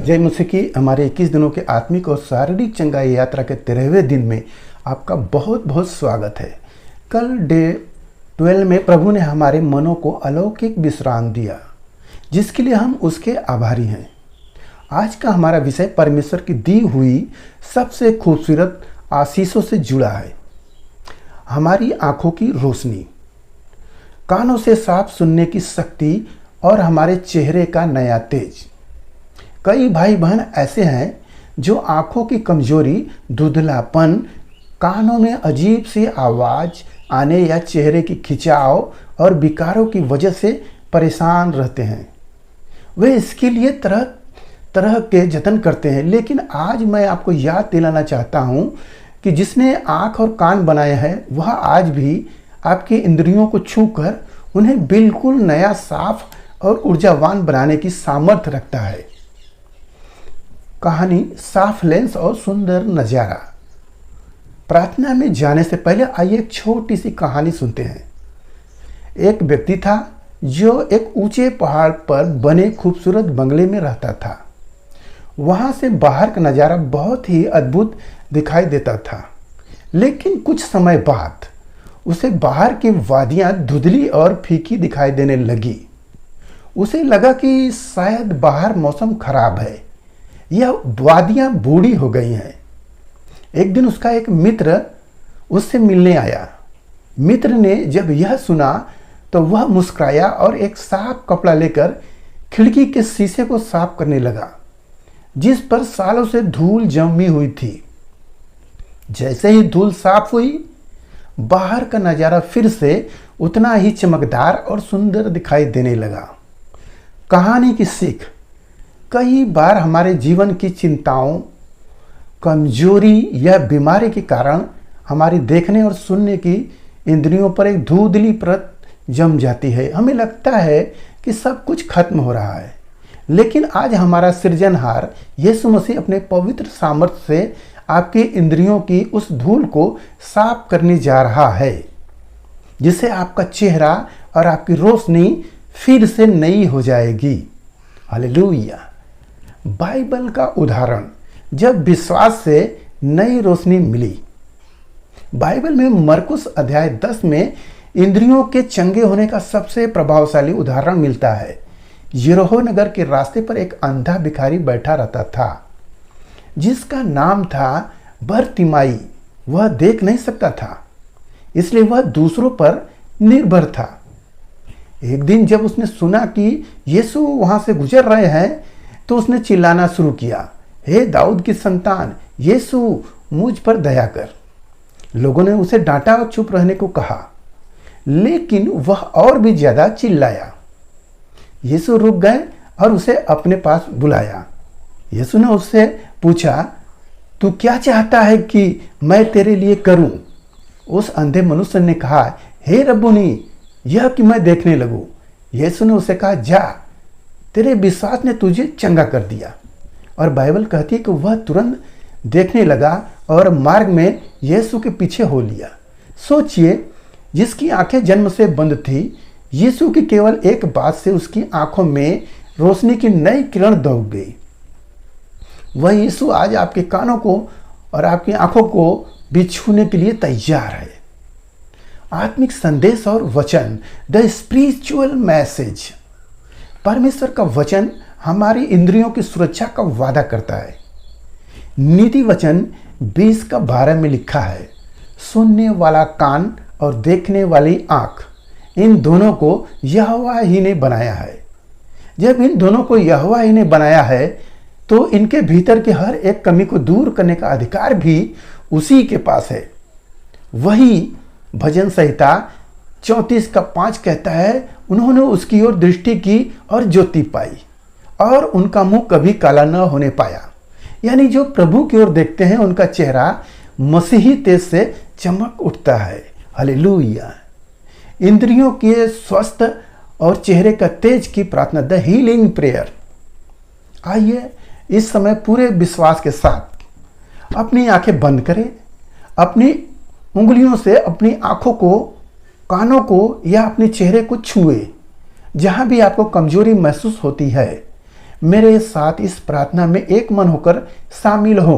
जय मसीह की हमारे 21 दिनों के आत्मिक और शारीरिक चंगाई यात्रा के 13वें दिन में आपका बहुत बहुत स्वागत है। कल डे 12 में प्रभु ने हमारे मनों को अलौकिक विश्राम दिया, जिसके लिए हम उसके आभारी हैं। आज का हमारा विषय परमेश्वर की दी हुई सबसे खूबसूरत आशीषों से जुड़ा है। हमारी आंखों की रोशनी, कानों से साफ सुनने की शक्ति और हमारे चेहरे का नया तेज। कई भाई बहन ऐसे हैं जो आंखों की कमजोरी, धुंधलापन, कानों में अजीब सी आवाज़ आने या चेहरे की खिंचाव और विकारों की वजह से परेशान रहते हैं। वे इसके लिए तरह तरह के जतन करते हैं, लेकिन आज मैं आपको याद दिलाना चाहता हूं कि जिसने आँख और कान बनाए हैं वह आज भी आपकी इंद्रियों को छूकर उन्हें बिल्कुल नया, साफ और ऊर्जावान बनाने की सामर्थ्य रखता है। कहानी साफ लेंस और सुंदर नज़ारा। प्रार्थना में जाने से पहले आइए एक छोटी सी कहानी सुनते हैं। एक व्यक्ति था जो एक ऊंचे पहाड़ पर बने खूबसूरत बंगले में रहता था। वहां से बाहर का नज़ारा बहुत ही अद्भुत दिखाई देता था, लेकिन कुछ समय बाद उसे बाहर की वादियां धुंधली और फीकी दिखाई देने लगी। उसे लगा कि शायद बाहर मौसम खराब है, यह वादियां बूढ़ी हो गई हैं। एक दिन उसका एक मित्र उससे मिलने आया। मित्र ने जब यह सुना तो वह मुस्कुराया और एक साफ कपड़ा लेकर खिड़की के शीशे को साफ करने लगा, जिस पर सालों से धूल जमी हुई थी। जैसे ही धूल साफ हुई, बाहर का नज़ारा फिर से उतना ही चमकदार और सुंदर दिखाई देने लगा। कहानी की सीख, कई बार हमारे जीवन की चिंताओं, कमजोरी या बीमारी के कारण हमारी देखने और सुनने की इंद्रियों पर एक धुंधली परत जम जाती है। हमें लगता है कि सब कुछ खत्म हो रहा है, लेकिन आज हमारा सृजनहार यीशु मसीह अपने पवित्र सामर्थ्य से आपकी इंद्रियों की उस धूल को साफ करने जा रहा है, जिससे आपका चेहरा और आपकी रोशनी फिर से नई हो जाएगी। हालेलुया। बाइबल का उदाहरण, जब विश्वास से नई रोशनी मिली। बाइबल में मरकुस अध्याय 10 में इंद्रियों के चंगे होने का सबसे प्रभावशाली उदाहरण मिलता है। यरीहो नगर के रास्ते पर एक अंधा भिखारी बैठा रहता था, जिसका नाम था बरतिमाई। वह देख नहीं सकता था, इसलिए वह दूसरों पर निर्भर था। एक दिन जब उसने सुना कि यीशु वहां से गुजर रहे हैं, तो उसने चिल्लाना शुरू किया, हे दाऊद की संतान, यीशु मुझ पर दया कर। लोगों ने उसे डांटा और चुप रहने को कहा, लेकिन वह और भी ज्यादा चिल्लाया। यीशु रुक गए और उसे अपने पास बुलाया। यीशु ने उससे पूछा, तू क्या चाहता है कि मैं तेरे लिए करूं? उस अंधे मनुष्य ने कहा, हे रब्बुनी, यह कि मैं देखने लगूं। यीशु ने उसे कहा, जा, तेरे विश्वास ने तुझे चंगा कर दिया। और बाइबल कहती है कि वह तुरंत देखने लगा और मार्ग में यीशु के पीछे हो लिया। सोचिए, जिसकी आंखें जन्म से बंद थी, यीशु की केवल एक बात से उसकी आंखों में रोशनी की नई किरण दौड़ गई। वह यीशु आज आपके कानों को और आपकी आंखों को भी छूने के लिए तैयार है। आत्मिक संदेश और वचन, द स्पिरिचुअल मैसेज। परमेश्वर का वचन हमारी इंद्रियों की सुरक्षा का वादा करता है। नीति वचन 20:12 में लिखा है, सुनने वाला कान और देखने वाली आंख, इन दोनों को यहोवा ही ने बनाया है। जब इन दोनों को यहोवा ही ने बनाया है, तो इनके भीतर की हर एक कमी को दूर करने का अधिकार भी उसी के पास है। वही भजन संहिता 34:5 कहता है, उन्होंने उसकी ओर दृष्टि की और ज्योति पाई, और उनका मुंह कभी काला न होने पाया। यानी जो प्रभु की ओर देखते हैं, उनका चेहरा मसीही तेज से चमक उठता है। हालेलुया। इंद्रियों के स्वस्थ और चेहरे का तेज की प्रार्थना, द हीलिंग प्रेयर। आइए इस समय पूरे विश्वास के साथ अपनी आंखें बंद करें। अपनी उंगलियों से अपनी आंखों को, कानों को या अपने चेहरे को छुए। जहां भी आपको कमजोरी महसूस होती है, मेरे साथ इस प्रार्थना में एक मन होकर शामिल हो।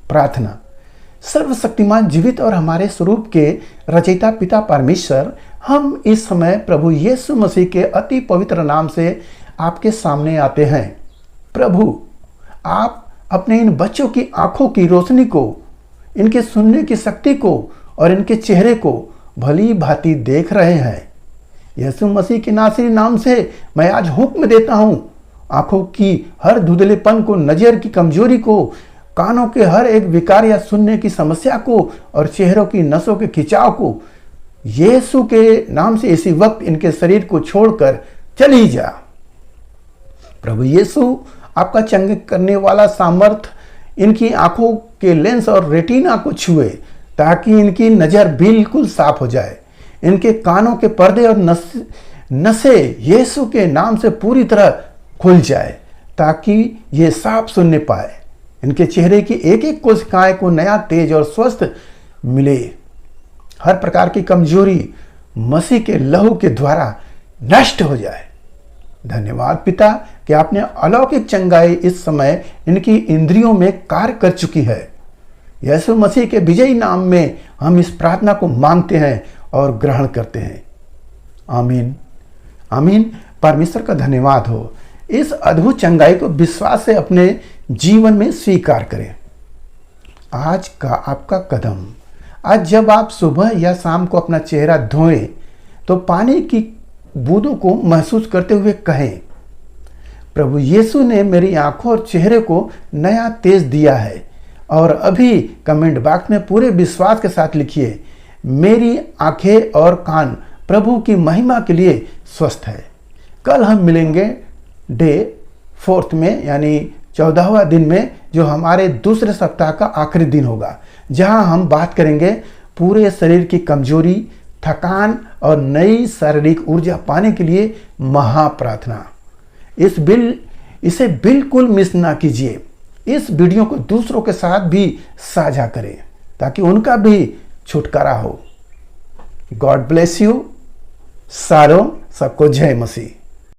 प्रार्थना। सर्वशक्तिमान, जीवित और हमारे स्वरूप के रचयिता पिता परमेश्वर, हम इस समय प्रभु यीशु मसीह के अति पवित्र नाम से आपके सामने आते हैं। प्रभु, आप अपने इन बच्चों की आंखों की रोशनी को, इनके सुनने की शक्ति को और इनके चेहरे को भली भांति देख रहे हैं। यीशु मसीह के नासरी नाम से मैं आज हुक्म देता हूं, आंखों की हर धुंधलेपन को, नजर की कमजोरी को, कानों के हर एक विकार या सुनने की समस्या को और चेहरों की नसों के खिंचाव को यीशु के नाम से इसी वक्त इनके शरीर को छोड़कर चली जा। प्रभु यीशु, आपका चंगे करने वाला सामर्थ इनकी आंखों के लेंस और रेटिना को छुए ताकि इनकी नजर बिल्कुल साफ हो जाए। इनके कानों के पर्दे और नसें यीशु के नाम से पूरी तरह खुल जाए ताकि ये साफ सुनने पाए। इनके चेहरे की एक एक कोशिकाएं को नया तेज और स्वस्थ मिले। हर प्रकार की कमजोरी मसीह के लहू के द्वारा नष्ट हो जाए। धन्यवाद पिता कि आपने अलौकिक चंगाई इस समय इनकी इंद्रियों में कार्य कर चुकी है। यीशु मसीह के विजयी नाम में हम इस प्रार्थना को मांगते हैं और ग्रहण करते हैं। आमीन आमीन। परमेश्वर का धन्यवाद हो। इस अद्भुत चंगाई को विश्वास से अपने जीवन में स्वीकार करें। आज का आपका कदम। आज जब आप सुबह या शाम को अपना चेहरा धोएं तो पानी की बूंदों को महसूस करते हुए कहें, प्रभु यीशु ने मेरी आंखों और चेहरे को नया तेज दिया है। और अभी कमेंट बॉक्स में पूरे विश्वास के साथ लिखिए, मेरी आंखें और कान प्रभु की महिमा के लिए स्वस्थ है। कल हम मिलेंगे डे 4 में, यानी 14वां दिन में, जो हमारे दूसरे सप्ताह का आखिरी दिन होगा, जहां हम बात करेंगे पूरे शरीर की कमजोरी, थकान और नई शारीरिक ऊर्जा पाने के लिए महाप्रार्थना। इसे बिल्कुल मिस ना कीजिए। इस वीडियो को दूसरों के साथ भी साझा करें ताकि उनका भी छुटकारा हो। God bless you. सारों, सबको जय मसीह।